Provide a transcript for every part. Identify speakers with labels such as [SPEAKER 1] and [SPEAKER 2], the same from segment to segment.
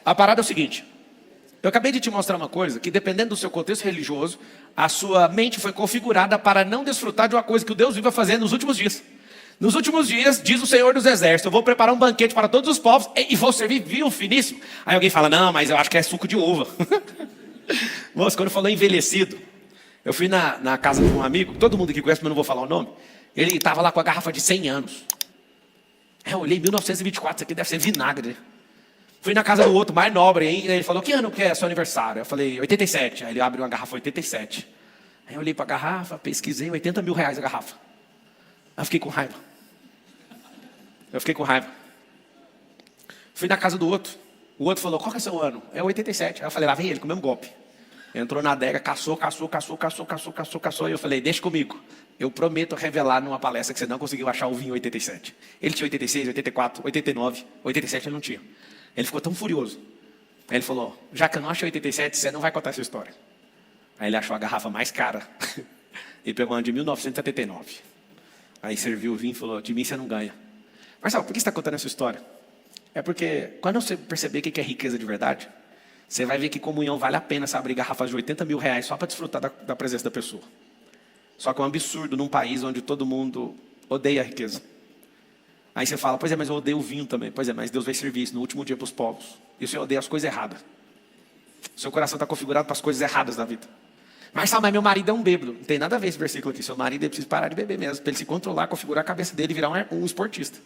[SPEAKER 1] A parada é o seguinte. Eu acabei de te mostrar uma coisa que, dependendo do seu contexto religioso, a sua mente foi configurada para não desfrutar de uma coisa que o Deus vive fazendo nos últimos dias. Nos últimos dias, diz o Senhor dos Exércitos, eu vou preparar um banquete para todos os povos e vou servir vinho finíssimo. Aí alguém fala, não, mas eu acho que é suco de uva. Moço, quando falou envelhecido, eu fui na casa de um amigo, todo mundo aqui conhece, mas não vou falar o nome. Ele estava lá com a garrafa de 100 anos. Eu olhei, 1924, isso aqui deve ser vinagre, né? Fui na casa do outro, mais nobre, hein? Ele falou, que ano que é seu aniversário? Eu falei, 87. Aí ele abre uma garrafa 87. Aí eu olhei para a garrafa, pesquisei, 80 mil reais a garrafa. Aí eu fiquei com raiva. Fui na casa do outro. O outro falou, qual que é seu ano? É 87. Aí eu falei, lá vem ele, com o mesmo golpe. Entrou na adega, caçou. E eu falei, deixa comigo. Eu prometo revelar numa palestra que você não conseguiu achar o vinho 87. Ele tinha 86, 84, 89, 87 ele não tinha. Ele ficou tão furioso. Aí ele falou, já que eu não achei 87, você não vai contar essa história. Aí ele achou a garrafa mais cara. Ele pegou uma de 1979. Aí serviu o vinho e falou, de mim você não ganha. Marcelo, por que você está contando essa história? É porque quando você perceber o que é riqueza de verdade, você vai ver que comunhão vale a pena, você abrir garrafas de 80 mil reais só para desfrutar da presença da pessoa. Só que é um absurdo num país onde todo mundo odeia a riqueza. Aí você fala, pois é, mas eu odeio o vinho também. Pois é, mas Deus vai servir isso no último dia para os povos. E você odeia as coisas erradas. Seu coração está configurado para as coisas erradas da vida. Mas meu marido é um bêbado. Não tem nada a ver esse versículo aqui. Seu marido precisa parar de beber mesmo, para ele se controlar, configurar a cabeça dele e virar um esportista.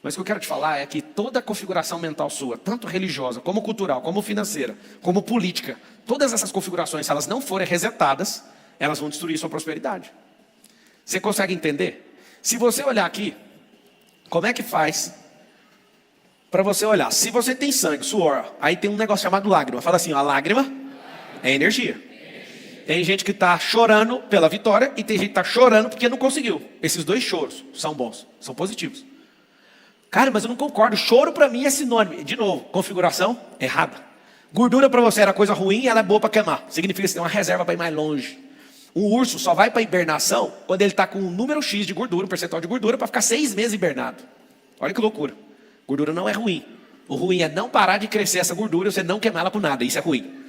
[SPEAKER 1] Mas o que eu quero te falar é que toda a configuração mental sua, tanto religiosa, como cultural, como financeira, como política, todas essas configurações, se elas não forem resetadas, elas vão destruir sua prosperidade. Você consegue entender? Se você olhar aqui, como é que faz para você olhar? Se você tem sangue, suor, aí tem um negócio chamado lágrima. Fala assim, ó, a lágrima é energia. Tem gente que está chorando pela vitória e tem gente que está chorando porque não conseguiu. Esses dois choros são bons, são positivos. Cara, mas eu não concordo. Choro para mim é sinônimo. De novo, configuração errada. Gordura para você era coisa ruim e ela é boa para queimar. Significa que você tem uma reserva para ir mais longe. Um urso só vai para hibernação quando ele está com um número X de gordura, um percentual de gordura, para ficar 6 meses hibernado. Olha que loucura. Gordura não é ruim. O ruim é não parar de crescer essa gordura e você não queimar ela por nada. Isso é ruim.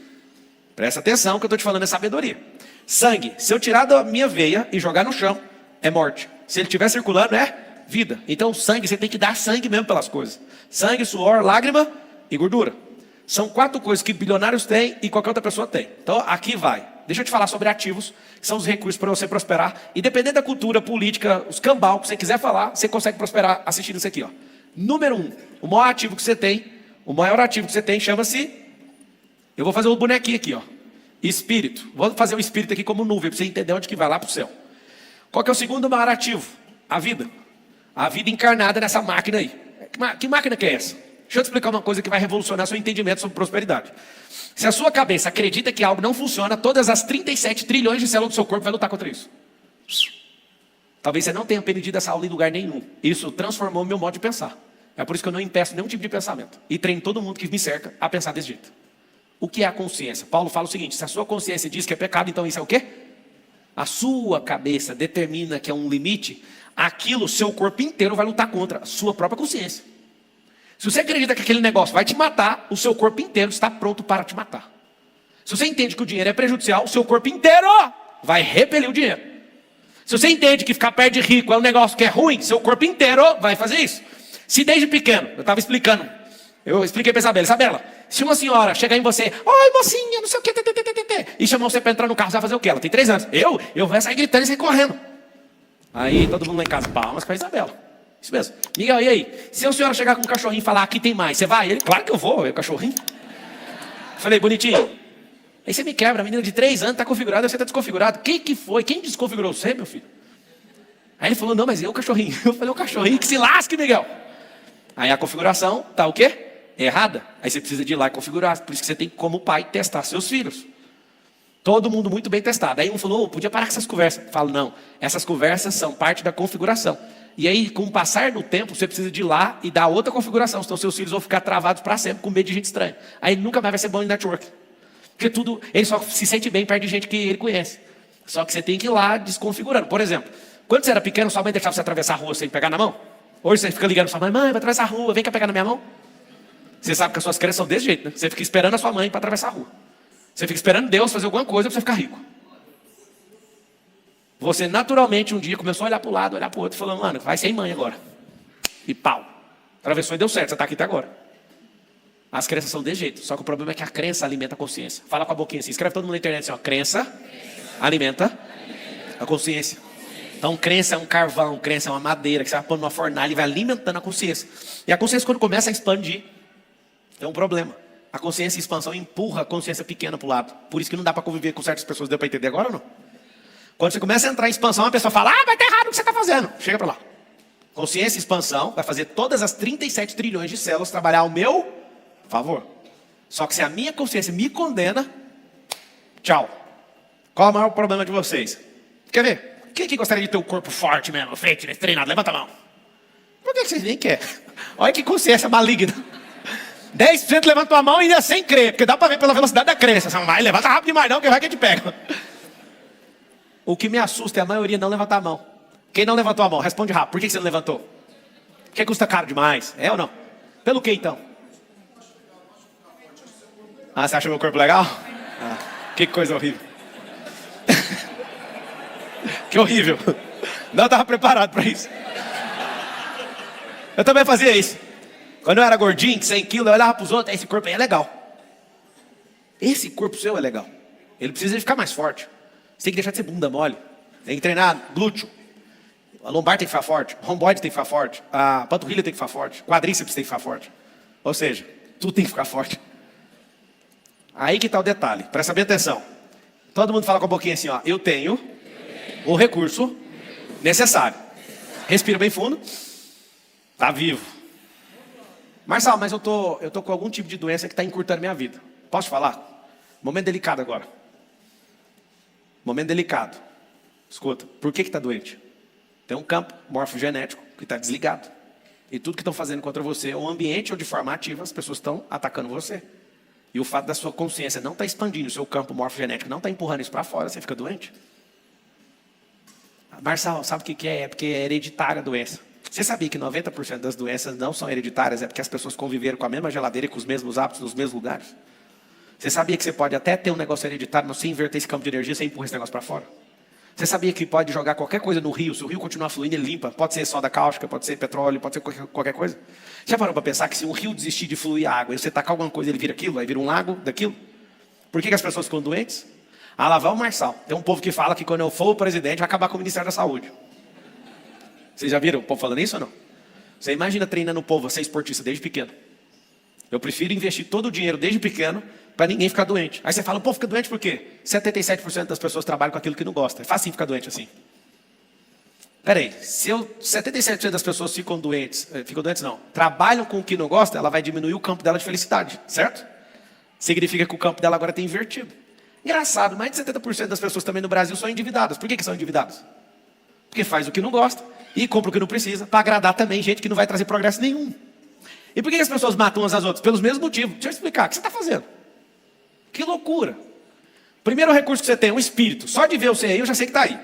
[SPEAKER 1] Presta atenção que eu estou te falando é sabedoria. Sangue, se eu tirar da minha veia e jogar no chão, é morte. Se ele estiver circulando, é vida. Então sangue, você tem que dar sangue mesmo pelas coisas. Sangue, suor, lágrima e gordura. São 4 coisas que bilionários têm e qualquer outra pessoa tem. Então aqui vai. Deixa eu te falar sobre ativos, que são os recursos para você prosperar. E dependendo da cultura, política, os cambal que você quiser falar, você consegue prosperar assistindo isso aqui, ó. Número 1, o maior ativo que você tem, o maior ativo que você tem chama-se... Eu vou fazer um bonequinho aqui, ó. Espírito. Vou fazer o espírito aqui como nuvem, para você entender onde que vai lá para o céu. Qual que é o segundo maior ativo? A vida. A vida encarnada nessa máquina aí. Que máquina que é essa? Deixa eu te explicar uma coisa que vai revolucionar seu entendimento sobre prosperidade. Se a sua cabeça acredita que algo não funciona, todas as 37 trilhões de células do seu corpo vai lutar contra isso. Talvez você não tenha aprendido essa aula em lugar nenhum. Isso transformou o meu modo de pensar. É por isso que eu não impeço nenhum tipo de pensamento. E treino todo mundo que me cerca a pensar desse jeito. O que é a consciência? Paulo fala o seguinte, se a sua consciência diz que é pecado, então isso é o quê? A sua cabeça determina que é um limite, aquilo, seu corpo inteiro vai lutar contra a sua própria consciência. Se você acredita que aquele negócio vai te matar, o seu corpo inteiro está pronto para te matar. Se você entende que o dinheiro é prejudicial, o seu corpo inteiro vai repelir o dinheiro. Se você entende que ficar perto de rico é um negócio que é ruim, seu corpo inteiro vai fazer isso. Se desde pequeno, eu estava explicando, eu expliquei para Isabela, se uma senhora chegar em você, oi mocinha, não sei o que, e chamar você para entrar no carro, você vai fazer o quê? Ela tem 3 anos. Eu vou sair gritando e sair correndo. Aí todo mundo lá em casa, palmas para Isabela. Isso mesmo. Miguel, e aí? Se a senhora chegar com um cachorrinho e falar, aqui tem mais, você vai? Ele, claro que eu vou, é o cachorrinho. Falei, bonitinho. Aí você me quebra, a menina de 3 anos está configurada, você está desconfigurado. Quem que foi? Quem desconfigurou você, meu filho? Aí ele falou, não, mas eu o cachorrinho. Eu falei, o cachorrinho que se lasque, Miguel. Aí a configuração tá o quê? Errada. Aí você precisa de ir lá e configurar. Por isso que você tem que, como pai, testar seus filhos. Todo mundo muito bem testado. Aí um falou, podia parar com essas conversas. Eu falo, não, essas conversas são parte da configuração. E aí, com o passar do tempo, você precisa de ir lá e dar outra configuração. Senão seus filhos vão ficar travados para sempre, com medo de gente estranha. Aí ele nunca mais vai ser bom em network. Porque tudo, ele só se sente bem perto de gente que ele conhece. Só que você tem que ir lá desconfigurando. Por exemplo, quando você era pequeno, sua mãe deixava você atravessar a rua sem pegar na mão? Hoje você fica ligando para sua mãe, vai atravessar a rua, vem cá pegar na minha mão. Você sabe que as suas crenças são desse jeito, né? Você fica esperando a sua mãe para atravessar a rua. Você fica esperando Deus fazer alguma coisa para você ficar rico. Você naturalmente um dia começou a olhar para o lado, olhar para o outro e falou, mano, vai ser mãe agora. E pau. Atravessou e deu certo, você está aqui até agora. As crenças são desse jeito. Só que o problema é que a crença alimenta a consciência. Fala com a boquinha assim, escreve todo mundo na internet assim, ó. Crença alimenta a consciência. Então crença é um carvão, crença é uma madeira que você vai pôr numa fornalha e vai alimentando a consciência. E a consciência quando começa a expandir, é um problema. A consciência em expansão empurra a consciência pequena para o lado. Por isso que não dá para conviver com certas pessoas. Deu para entender agora ou não? Quando você começa a entrar em expansão, a pessoa fala, vai estar errado o que você está fazendo. Chega para lá. Consciência e expansão vai fazer todas as 37 trilhões de células trabalhar ao meu favor. Só que se a minha consciência me condena, tchau. Qual é o maior problema de vocês? Quer ver? Quem aqui gostaria de ter um corpo forte mesmo, fitness, treinado? Levanta a mão. Por que vocês nem querem? Olha que consciência maligna. 10% levantou a mão e ainda sem crer, porque dá para ver pela velocidade da crença. Você não vai, levanta rápido demais não, que vai que a gente pega. O que me assusta é a maioria não levantar a mão. Quem não levantou a mão, responde rápido. Por que você não levantou? Porque custa caro demais, é ou não? Pelo que então? Ah, você acha meu corpo legal? Que coisa horrível. Que horrível. Não estava preparado para isso. Eu também fazia isso. Quando eu era gordinho, 100 quilos, eu olhava para os outros, esse corpo aí é legal. Esse corpo seu é legal. Ele precisa ficar mais forte. Você tem que deixar de ser bunda mole. Tem que treinar glúteo. A lombar tem que ficar forte. O romboide tem que ficar forte. A panturrilha tem que ficar forte. O quadríceps tem que ficar forte. Ou seja, tudo tem que ficar forte. Aí que está o detalhe. Presta bem atenção. Todo mundo fala com a boquinha assim, ó. Eu tenho o recurso necessário. Respira bem fundo. Tá vivo. Marçal, mas eu tô com algum tipo de doença que está encurtando minha vida. Posso falar? Momento delicado agora. Momento delicado. Escuta, por que está doente? Tem um campo morfogenético que está desligado. E tudo que estão fazendo contra você é um ambiente onde de forma ativa as pessoas estão atacando você. E o fato da sua consciência não estar expandindo o seu campo morfogenético, não estar empurrando isso para fora, você fica doente. Marçal, sabe o que é? É porque é hereditária a doença. Você sabia que 90% das doenças não são hereditárias, é porque as pessoas conviveram com a mesma geladeira e com os mesmos hábitos nos mesmos lugares? Você sabia que você pode até ter um negócio hereditário, mas se inverter esse campo de energia, você empurra esse negócio para fora? Você sabia que pode jogar qualquer coisa no rio, se o rio continuar fluindo, ele limpa? Pode ser soda cáustica, pode ser petróleo, pode ser qualquer coisa. Já parou para pensar que se o rio desistir de fluir água, e você tacar alguma coisa, ele vira aquilo, aí vira um lago daquilo? Por que as pessoas ficam doentes? Ah, lá vai o Marçal. Tem um povo que fala que quando eu for o presidente, vai acabar com o Ministério da Saúde. Vocês já viram o povo falando isso ou não? Você imagina treinando o povo a ser esportista desde pequeno. Eu prefiro investir todo o dinheiro desde pequeno para ninguém ficar doente. Aí você fala, o povo fica doente por quê? 77% das pessoas trabalham com aquilo que não gosta. É fácil ficar doente assim. Peraí, se 77% das pessoas ficam doentes não, trabalham com o que não gosta, ela vai diminuir o campo dela de felicidade, certo? Significa que o campo dela agora tem invertido. Engraçado, mais de 70% das pessoas também no Brasil são endividadas. Por que são endividadas? Porque faz o que não gosta e compra o que não precisa, para agradar também gente que não vai trazer progresso nenhum. E por que as pessoas matam umas às outras? Pelos mesmos motivos. Deixa eu explicar, o que você está fazendo? Que loucura. Primeiro recurso que você tem é um espírito. Só de ver você aí, eu já sei que está aí.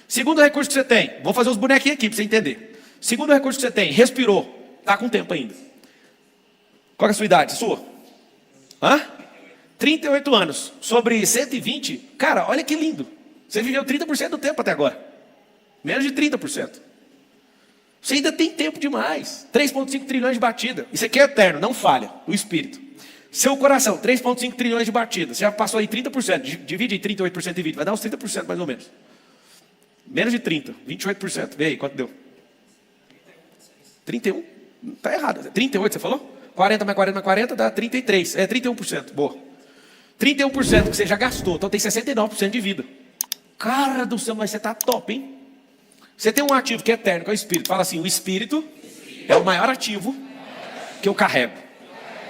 [SPEAKER 1] Segundo recurso que você tem, vou fazer os bonequinhos aqui para você entender. Segundo recurso que você tem, respirou. Está com tempo ainda. Qual é a sua idade? Sua? 38 anos. Sobre 120, cara, olha que lindo. Você viveu 30% do tempo até agora. Menos de 30%. Você ainda tem tempo demais. 3,5 trilhões de batida. Isso aqui é eterno, não falha. O espírito. Seu coração, 3,5 trilhões de batida. Você já passou aí 30%. Divide em 38% e 20%. Vai dar uns 30% mais ou menos. Menos de 30%. 28%. Vê aí, quanto deu? 31%. Está errado. 38% você falou? 40 mais 40 mais 40 dá 33%. É 31%. Boa. 31% que você já gastou. Então tem 69% de vida. Cara do céu, mas você está top, hein? Você tem um ativo que é eterno, que é o espírito. Fala assim, o espírito é o maior ativo que eu carrego.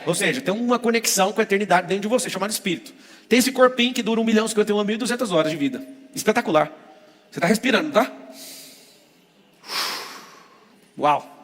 [SPEAKER 1] Ou seja, tem uma conexão com a eternidade dentro de você, chamado espírito. Tem esse corpinho que dura 1.051.200 horas de vida. Espetacular. Você está respirando, tá? Uau.